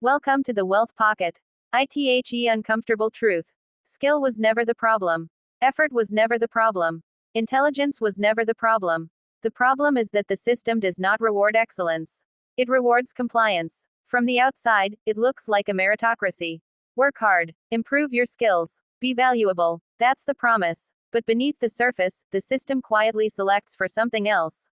Welcome to the Wealth Pocket. ITHE Uncomfortable Truth. Skill was never the problem. Effort was never the problem. Intelligence was never the problem. The problem is that the system does not reward excellence. It rewards compliance. From the outside, it looks like a meritocracy. Work hard, improve your skills, be valuable. That's the promise. But beneath the surface, the system quietly selects for something else.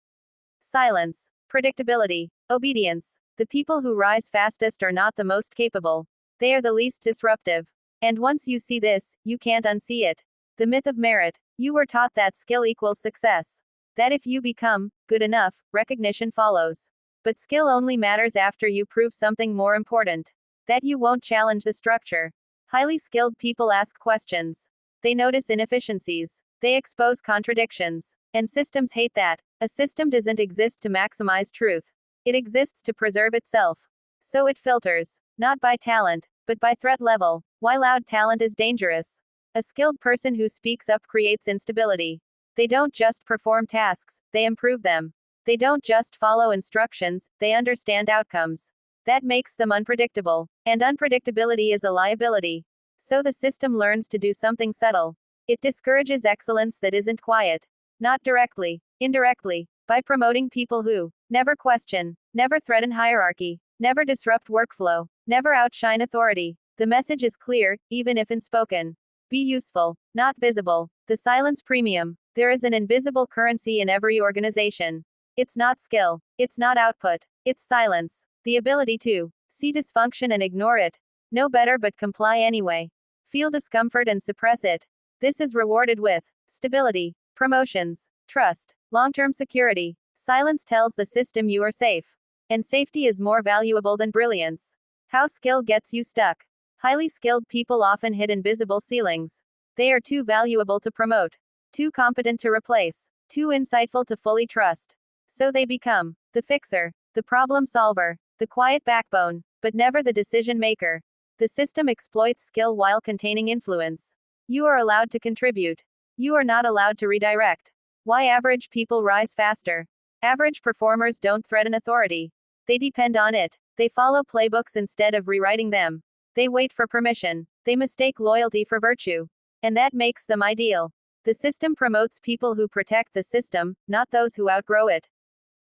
Silence, predictability, obedience. The people who rise fastest are not the most capable. They are the least disruptive. And once you see this, you can't unsee it. The myth of merit. You were taught that skill equals success. That if you become good enough, recognition follows. But skill only matters after you prove something more important. That you won't challenge the structure. Highly skilled people ask questions. They notice inefficiencies. They expose contradictions. And systems hate that. A system doesn't exist to maximize truth. It exists to preserve itself. So it filters, not by talent, but by threat level. Why loud talent is dangerous. A skilled person who speaks up creates instability. They don't just perform tasks, they improve them. They don't just follow instructions, they understand outcomes. That makes them unpredictable. And unpredictability is a liability. So the system learns to do something subtle. It discourages excellence that isn't quiet. Not directly, indirectly, by promoting people who never question, never threaten hierarchy, never disrupt workflow, never outshine authority. The message is clear, even if unspoken. Be useful, not visible. The silence premium. There is an invisible currency in every organization. It's not skill. It's not output. It's silence. The ability to see dysfunction and ignore it. Know better but comply anyway. Feel discomfort and suppress it. This is rewarded with stability, promotions, trust, long-term security. Silence tells the system you are safe. And safety is more valuable than brilliance. How skill gets you stuck. Highly skilled people often hit invisible ceilings. They are too valuable to promote. Too competent to replace. Too insightful to fully trust. So they become the fixer, the problem solver, the quiet backbone, but never the decision maker. The system exploits skill while containing influence. You are allowed to contribute. You are not allowed to redirect. Why average people rise faster? Average performers don't threaten authority. They depend on it. They follow playbooks instead of rewriting them. They wait for permission. They mistake loyalty for virtue. And that makes them ideal. The system promotes people who protect the system, not those who outgrow it.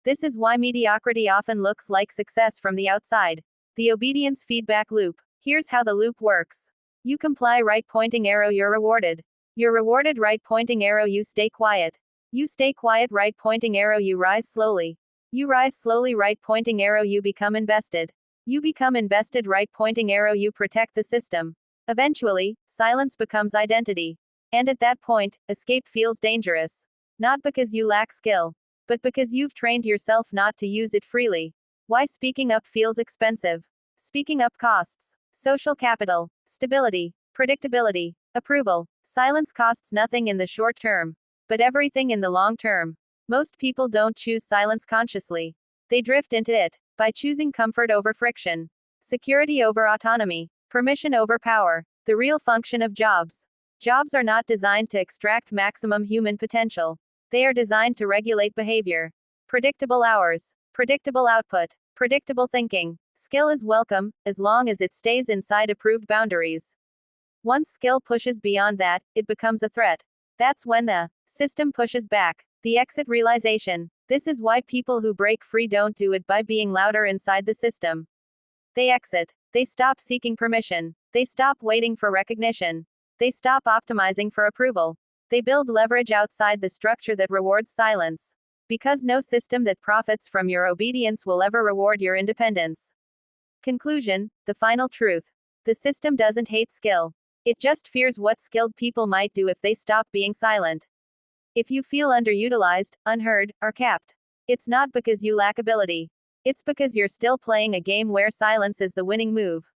This is why mediocrity often looks like success from the outside. The obedience feedback loop. Here's how the loop works. You comply, right pointing arrow, you're rewarded. You're rewarded, right pointing arrow, you stay quiet. You stay quiet, right pointing arrow, you rise slowly. You rise slowly, right pointing arrow, you become invested. You become invested, right pointing arrow, you protect the system. Eventually, silence becomes identity. And at that point, escape feels dangerous. Not because you lack skill, but because you've trained yourself not to use it freely. Why speaking up feels expensive. Speaking up costs social capital, stability, predictability, approval. Silence costs nothing in the short term, but everything in the long term. Most people don't choose silence consciously. They drift into it by choosing comfort over friction, security over autonomy, permission over power. The real function of jobs. Jobs are not designed to extract maximum human potential. They are designed to regulate behavior. Predictable hours, predictable output, predictable thinking. Skill is welcome, as long as it stays inside approved boundaries. Once skill pushes beyond that, it becomes a threat. That's when the system pushes back. The exit realization. This is why people who break free don't do it by being louder inside the system. They exit. They stop seeking permission. They stop waiting for recognition. They stop optimizing for approval. They build leverage outside the structure that rewards silence. Because no system that profits from your obedience will ever reward your independence. Conclusion, the final truth. The system doesn't hate skill. It just fears what skilled people might do if they stop being silent. If you feel underutilized, unheard, or capped, it's not because you lack ability. It's because you're still playing a game where silence is the winning move.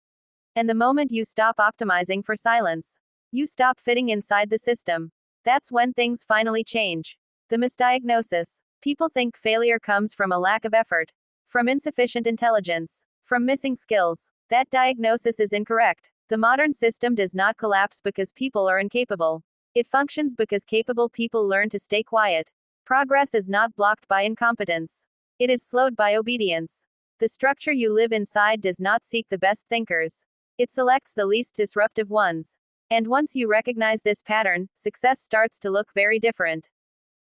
And the moment you stop optimizing for silence, you stop fitting inside the system. That's when things finally change. The misdiagnosis. People think failure comes from a lack of effort, from insufficient intelligence, from missing skills. That diagnosis is incorrect. The modern system does not collapse because people are incapable. It functions because capable people learn to stay quiet. Progress is not blocked by incompetence. It is slowed by obedience. The structure you live inside does not seek the best thinkers. It selects the least disruptive ones. And once you recognize this pattern, success starts to look very different.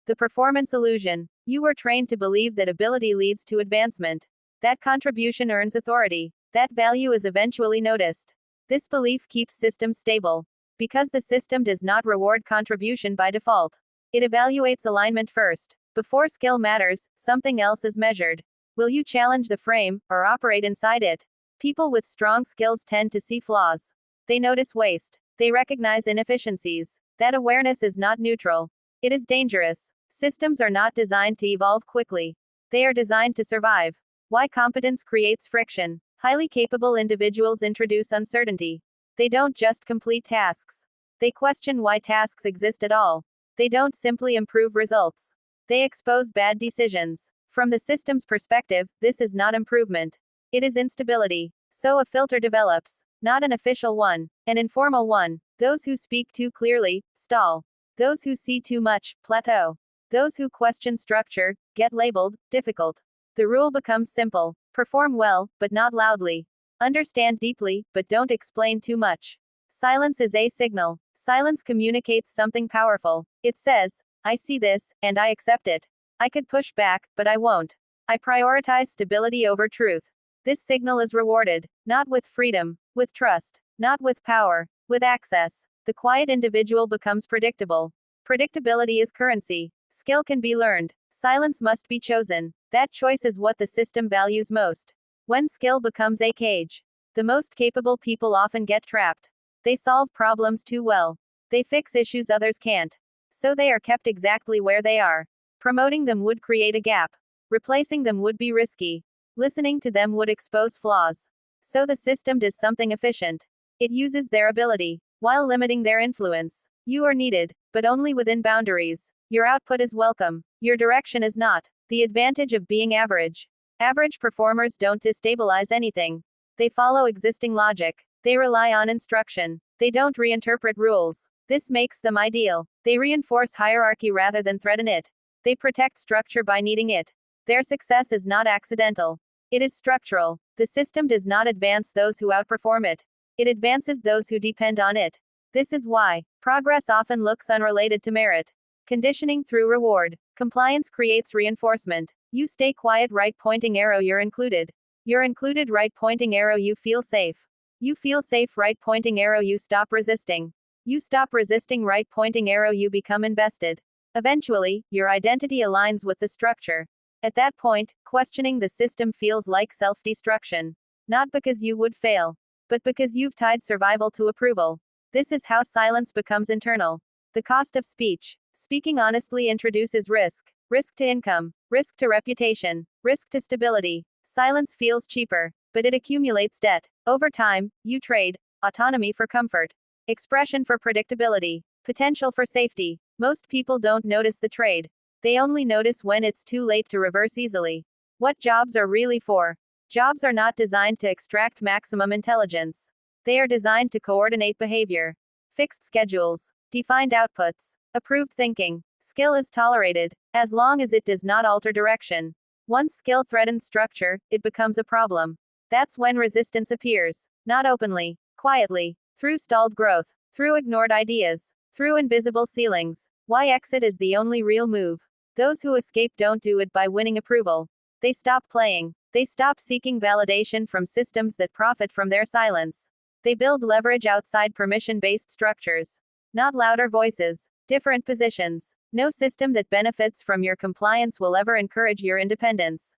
The performance illusion. You were trained to believe that ability leads to advancement. That contribution earns authority. That value is eventually noticed. This belief keeps systems stable. Because the system does not reward contribution by default. It evaluates alignment first. Before skill matters, something else is measured. Will you challenge the frame, or operate inside it? People with strong skills tend to see flaws. They notice waste. They recognize inefficiencies. That awareness is not neutral. It is dangerous. Systems are not designed to evolve quickly. They are designed to survive. Why competence creates friction. Highly capable individuals introduce uncertainty. They don't just complete tasks. They question why tasks exist at all. They don't simply improve results. They expose bad decisions. From the system's perspective, this is not improvement. It is instability. So a filter develops. Not an official one, an informal one. Those who speak too clearly, stall. Those who see too much, plateau. Those who question structure, get labeled, difficult. The rule becomes simple. Perform well, but not loudly. Understand deeply, but don't explain too much. Silence is a signal. Silence communicates something powerful. It says, I see this, and I accept it. I could push back, but I won't. I prioritize stability over truth. This signal is rewarded, not with freedom, with trust, not with power, with access. The quiet individual becomes predictable. Predictability is currency. Skill can be learned. Silence must be chosen. That choice is what the system values most. When skill becomes a cage, the most capable people often get trapped. They solve problems too well. They fix issues others can't. So they are kept exactly where they are. Promoting them would create a gap. Replacing them would be risky. Listening to them would expose flaws. So the system does something efficient. It uses their ability, while limiting their influence. You are needed, but only within boundaries. Your output is welcome. Your direction is not. The advantage of being average. Average performers don't destabilize anything. They follow existing logic. They rely on instruction. They don't reinterpret rules. This makes them ideal. They reinforce hierarchy rather than threaten it. They protect structure by needing it. Their success is not accidental. It is structural. The system does not advance those who outperform it. It advances those who depend on it. This is why progress often looks unrelated to merit. Conditioning through reward. Compliance creates reinforcement. You stay quiet, right pointing arrow, you're included. You're included, right pointing arrow, you feel safe. You feel safe, right pointing arrow, you stop resisting. You stop resisting, right pointing arrow, you become invested. Eventually, your identity aligns with the structure. At that point, questioning the system feels like self-destruction. Not because you would fail, but because you've tied survival to approval. This is how silence becomes internal. The cost of speech. Speaking honestly introduces risk. Risk to income, risk to reputation, risk to stability. Silence feels cheaper, but it accumulates debt. Over time, you trade autonomy for comfort, expression for predictability, potential for safety. Most people don't notice the trade. They only notice when it's too late to reverse easily. What jobs are really for? Jobs are not designed to extract maximum intelligence. They are designed to coordinate behavior. Fixed schedules, defined outputs, approved thinking. Skill is tolerated, as long as it does not alter direction. Once skill threatens structure, it becomes a problem. That's when resistance appears. Not openly, quietly, through stalled growth, through ignored ideas, through invisible ceilings. Why exit is the only real move. Those who escape don't do it by winning approval. They stop playing. They stop seeking validation from systems that profit from their silence. They build leverage outside permission-based structures. Not louder voices, different positions. No system that benefits from your compliance will ever encourage your independence.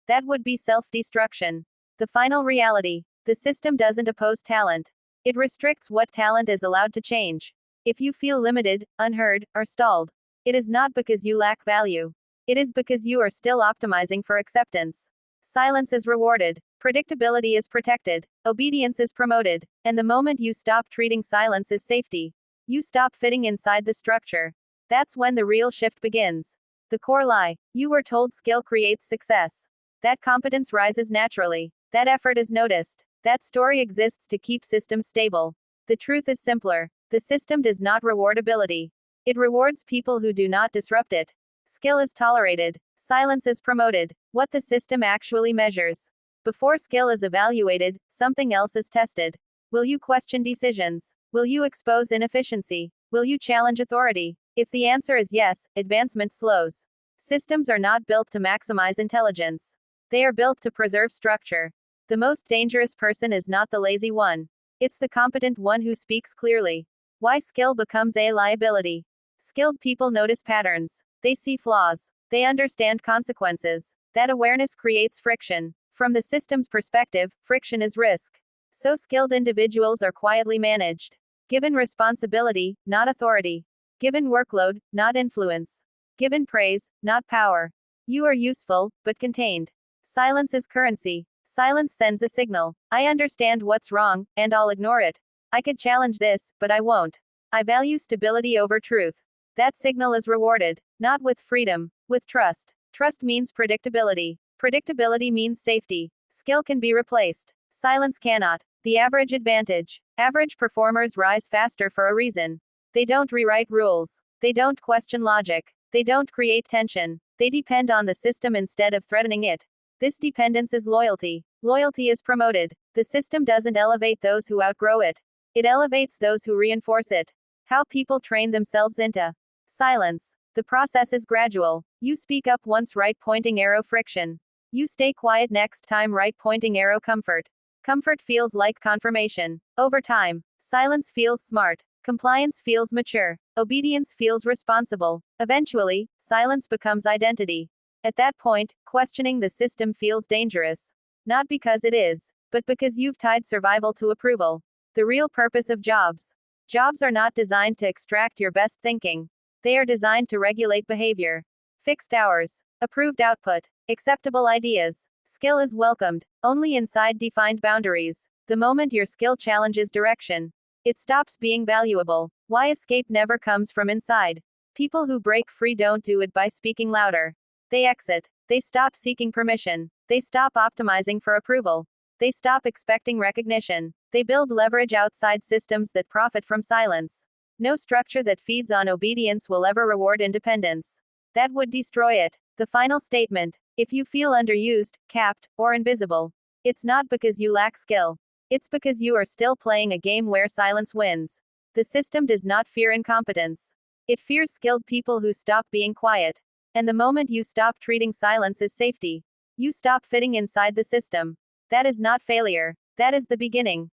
That would be self-destruction. The final reality. The system doesn't oppose talent. It restricts what talent is allowed to change. If you feel limited, unheard, or stalled, it is not because you lack value. It is because you are still optimizing for acceptance. Silence is rewarded. Predictability is protected. Obedience is promoted. And the moment you stop treating silence as safety, you stop fitting inside the structure. That's when the real shift begins. The core lie. You were told skill creates success. That competence rises naturally. That effort is noticed. That story exists to keep systems stable. The truth is simpler. The system does not reward ability. It rewards people who do not disrupt it. Skill is tolerated. Silence is promoted. What the system actually measures Before skill is evaluated, something else is tested. Will you question decisions? Will you expose inefficiency? Will you challenge authority? If the answer is yes, advancement slows. Systems are not built to maximize intelligence. They are built to preserve structure. The most dangerous person is not the lazy one. It's the competent one who speaks clearly. Why skill becomes a liability. Skilled people notice patterns. They see flaws. They understand consequences. That awareness creates friction. From the system's perspective, friction is risk. So skilled individuals are quietly managed. Given responsibility, not authority. Given workload, not influence. Given praise, not power. You are useful, but contained. Silence is currency. Silence sends a signal. I understand what's wrong, and I'll ignore it. I could challenge this, but I won't. I value stability over truth. That signal is rewarded. Not with freedom, with trust. Trust means predictability. Predictability means safety. Skill can be replaced. Silence cannot. The average advantage. Average performers rise faster for a reason. They don't rewrite rules. They don't question logic. They don't create tension. They depend on the system instead of threatening it. This dependence is loyalty. Loyalty is promoted. The system doesn't elevate those who outgrow it. It elevates those who reinforce it. How people train themselves into silence. The process is gradual. You speak up once, right pointing arrow friction. You stay quiet next time, right pointing arrow comfort. Comfort feels like confirmation. Over time, silence feels smart. Compliance feels mature. Obedience feels responsible. Eventually, silence becomes identity. At that point, questioning the system feels dangerous. Not because it is, but because you've tied survival to approval. The real purpose of jobs. Jobs are not designed to extract your best thinking. They are designed to regulate behavior. Fixed hours. Approved output. Acceptable ideas. Skill is welcomed, only inside defined boundaries. The moment your skill challenges direction, it stops being valuable. Why escape never comes from inside. People who break free don't do it by speaking louder. They exit. They stop seeking permission. They stop optimizing for approval. They stop expecting recognition. They build leverage outside systems that profit from silence. No structure that feeds on obedience will ever reward independence. That would destroy it. The final statement. If you feel underused, capped, or invisible, it's not because you lack skill. It's because you are still playing a game where silence wins. The system does not fear incompetence. It fears skilled people who stop being quiet. And the moment you stop treating silence as safety, you stop fitting inside the system. That is not failure. That is the beginning.